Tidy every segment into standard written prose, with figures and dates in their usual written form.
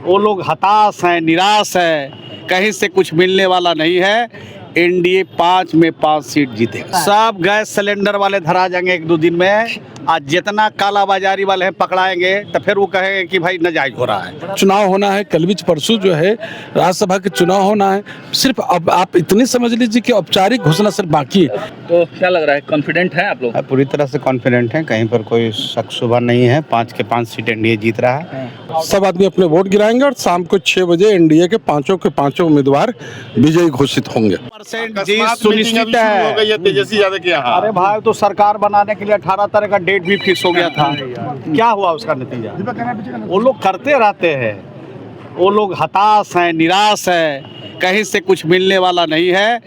वो लोग हताश हैं, निराश है, कहीं से कुछ मिलने वाला नहीं है। एनडीए 5 में 5 सीट जीतेगा। सब गैस सिलेंडर वाले धरा जाएंगे 1-2 दिन में। आज जितना कालाबाजारी वाले हैं पकड़ाएंगे तो फिर वो कहेंगे कि भाई नाजायज हो रहा है। चुनाव होना है, कल भी परसों जो है राज्यसभा के चुनाव होना है। सिर्फ अब आप इतनी समझ लीजिए कि औपचारिक घोषणा सिर्फ बाकी है। तो क्या लग रहा है, कॉन्फिडेंट हैं आप लोग? पूरी तरह से कॉन्फिडेंट हैं, कहीं पर कोई शक शुबा नहीं है। 5 के 5 सीट एनडीए जीत रहा है। सब आदमी अपने वोट गिराएंगे और शाम को 6 बजे एनडीए के पांचों उम्मीदवार विजयी घोषित होंगे। जीत सुनिश्चित है। तेजस्वी यादव के यहाँ अरे भाई, तो सरकार बनाने के लिए 18 तारीख का डेट भी फिक्स हो गया था। क्या हुआ उसका नतीजा? वो लोग करते रहते हैं। वो लोग हताश हैं, निराश है, कहीं से कुछ मिलने वाला नहीं है।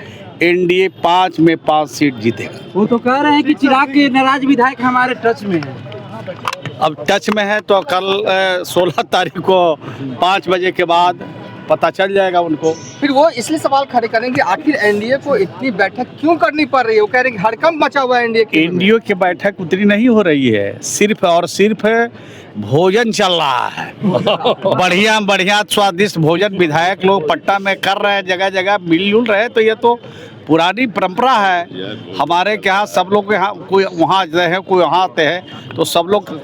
एनडीए 5 में 5 सीट जीतेगा। वो तो कह रहे हैं कि चिराग के नाराज विधायक हमारे टच में है। अब टच में है तो कल 16 तारीख को 5 बजे के बाद पता चल जाएगा उनको। फिर वो इसलिए सवाल खड़े करेंगे आखिर एनडीए को इतनी बैठक क्यों करनी पड़ रही है। वो कह रहे हैं कि हड़कंप मचा हुआ है एनडीए के। एनडीए की बैठक उतनी नहीं हो रही है, सिर्फ और सिर्फ भोजन चल रहा है। बढ़िया बढ़िया स्वादिष्ट भोजन विधायक लोग पट्टा में कर रहे हैं, जगह जगह मिलजुल रहे हैं। तो ये तो पुरानी परंपरा है हमारे के यहाँ। सब लोग यहाँ, कोई वहाँ आते हैं, कोई वहाँ आते हैं, तो सब लोग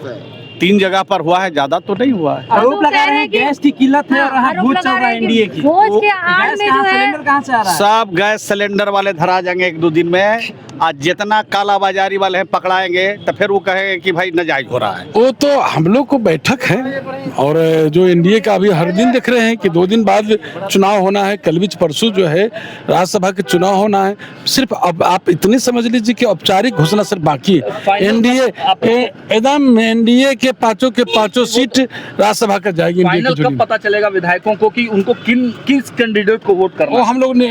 3 जगह पर हुआ है, ज्यादा तो नहीं हुआ है। आरोप लगा रहे हैं गैस की किल्लत है और यहाँ भूत चल रहा है एनडीए की। भोज के आड़ में जो है सिलेंडर कहाँ से आ रहा है? सब गैस सिलेंडर वाले धरा जाएंगे 1-2 दिन में। आज जितना कालाबाजारी वाले हैं पकड़ाएंगे तो फिर वो कहेंगे कि भाई नाजायज हो रहा है। वो तो हम लोग को बैठक है और जो एनडीए का अभी हर दिन देख रहे हैं कि 2 दिन बाद चुनाव होना है, कल भी परसों जो है राज्यसभा के चुनाव होना है। सिर्फ अब आप इतनी समझ लीजिए कि औपचारिक घोषणा सिर्फ बाकी है। एनडीए एकदम एनडीए के पांचों सीट राज्यसभा का जाएगी। फाइनल कब पता चलेगा विधायकों को कि उनको किस कैंडिडेट को वोट करना? वो हम लोग ने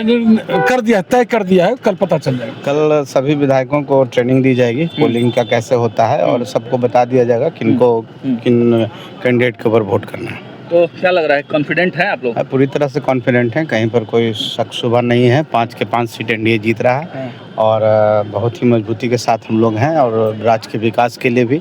कर दिया, तय कर दिया है, कल पता चल जाएगा। कल सभी विधायकों को ट्रेनिंग दी जाएगी, पोलिंग का कैसे होता है, और सबको बता दिया जाएगा किन कैंडिडेट के ऊपर वोट करना है। तो क्या लग रहा है, कॉन्फिडेंट हैं आप लोग? पूरी तरह से कॉन्फिडेंट हैं, कहीं पर कोई शक शुबा नहीं है। 5 के 5 सीट एनडीए जीत रहा है और बहुत ही मजबूती के साथ हम लोग हैं, और राज्य के विकास के लिए भी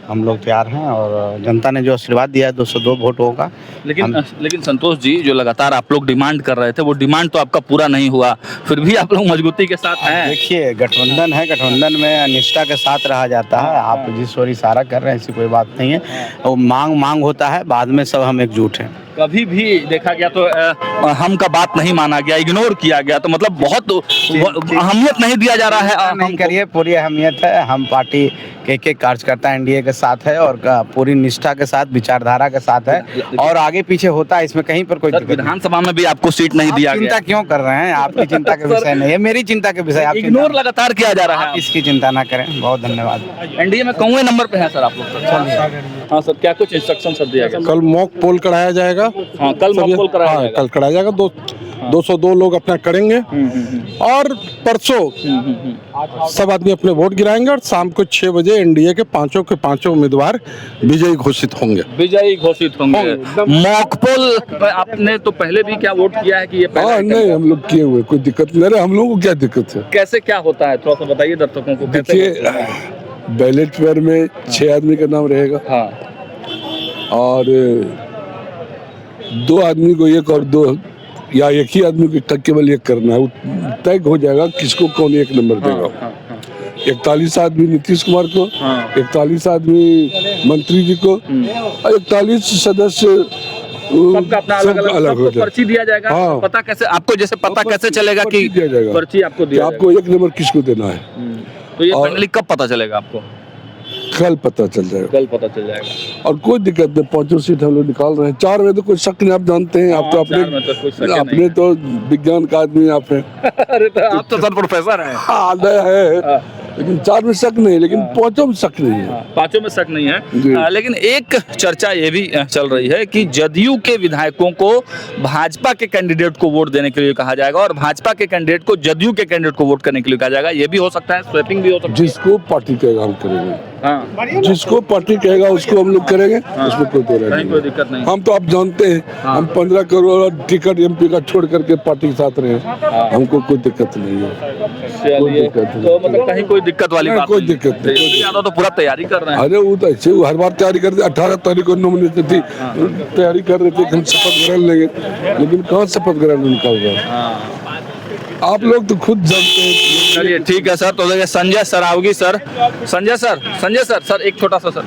हम लोग तैयार हैं। और जनता ने जो आशीर्वाद दिया है 202 वोट होगा। लेकिन संतोष जी, जो लगातार आप लोग डिमांड कर रहे थे वो डिमांड तो आपका पूरा नहीं हुआ, फिर भी आप लोग मजबूती के साथ हैं। देखिए, गठबंधन है, गठबंधन में निष्ठा के साथ रहा जाता है। आप जिस ओर इशारा कर रहे हैं ऐसी कोई बात नहीं है। वो मांग होता है, बाद में सब हम एकजुट हैं। कभी भी देखा गया तो हम का बात नहीं माना गया, इग्नोर किया गया, तो मतलब बहुत अहमियत नहीं दिया जा रहा है। नहीं करिए, पूरी अहमियत है। हम पार्टी के एक कार्यकर्ता एनडीए के साथ है और पूरी निष्ठा के साथ, विचारधारा के साथ है, और आगे पीछे होता है, इसमें कहीं पर कोई विधानसभा में भी आपको सीट नहीं दिया गया। चिंता क्यों कर रहे हैं? आपकी चिंता के विषय नहीं है, मेरी चिंता के विषय। आप इग्नोर लगातार किया जा रहा है, इसकी चिंता ना करें। बहुत धन्यवाद। एनडीए में कौन नंबर पे है सर आप लोग? हाँ सर, क्या कुछ इंस्ट्रक्शन सब दिया गया? कल मॉक पोल कराया जाएगा। हाँ, कल मॉक पोल कराया जाएगा। कल कराया जाएगा। 202 लोग अपना करेंगे और परसों सब आदमी अपने वोट गिराएंगे और शाम को 6 बजे एनडीए के पांचों उम्मीदवार विजयी घोषित होंगे। मॉक पोल आपने तो पहले भी क्या वोट किया है कि ये हाँ, नहीं, हम लोग किए हुए, कोई दिक्कत नहीं। हम लोगों को क्या दिक्कत है? कैसे क्या होता है, थोड़ा सा बताइए दर्शकों को। देखिए, बैलेट पेपर में 6 आदमी का नाम रहेगा। हाँ। और 2 आदमी को एक और 2 या एक ही आदमी को केवल एक करना है। तय हो जाएगा किसको कौन 1 नंबर देगा। 41 आदमी नीतीश कुमार को, 41 आदमी मंत्री जी को, और 41 सदस्य सबका अपना अलग हो पर्ची दिया जाएगा। हाँ। पता कैसे आपको, जैसे पता कैसे चलेगा कि दिया जाएगा पर्ची आपको दिया आपको 1 नंबर किसको देना है? तो ये फाइनली कब पता चलेगा आपको? कल पता चल जाएगा। कल पता चल जाएगा। और कोई दिक्कत नहीं, 5 सीट हम लोग निकाल रहे हैं। 4 में तो कोई शक नहीं, आप जानते हैं। आप तो अपने तो विज्ञान का आदमी आप हैं। अरे तो आप तो सर प्रोफेसर हैं। हाँ, है। लेकिन 4 में शक नहीं, लेकिन 5 में शक नहीं है। 5 में शक नहीं है। लेकिन एक चर्चा ये भी चल रही है कि जदयू के विधायकों को भाजपा के कैंडिडेट को वोट देने के लिए कहा जाएगा और भाजपा के कैंडिडेट को जदयू के कैंडिडेट को वोट करने के लिए कहा जाएगा। ये भी हो सकता है, स्वैपिंग भी हो सकता है। जिसको पार्टी का काम करेंगे। हाँ जिसको पार्टी कहेगा उसको हम लोग करेंगे, उसमें कोई दो राय कहीं नहीं कोई है। दिक्कत नहीं। हम तो आप जानते हैं, हम 15 करोड़ टिकट एमपी का छोड़ करके पार्टी के साथ रहे, हमको कोई दिक्कत नहीं है। कोई चलिए, दिक्कत नहीं। तो मतलब कहीं कोई दिक्कत वाली नहीं, बात कोई नहीं है। दिक्कत नहीं। तेजस्वी यादव तो पूरा तैयारी कर रहे हैं। अरे वो तो ऐसे हर बार तैयारी करते, 18 तारीख को नॉमिनेशन थी, तैयारी कर रहे थे कि हम शपथ ग्रहण लेंगे, लेकिन कहाँ शपथ ग्रहण उनका होगा। आप लोग तो खुद जानते हैं। चलिए ठीक है सर। तो देखिए संजय सरावगी सर, संजय सर एक छोटा सा सर।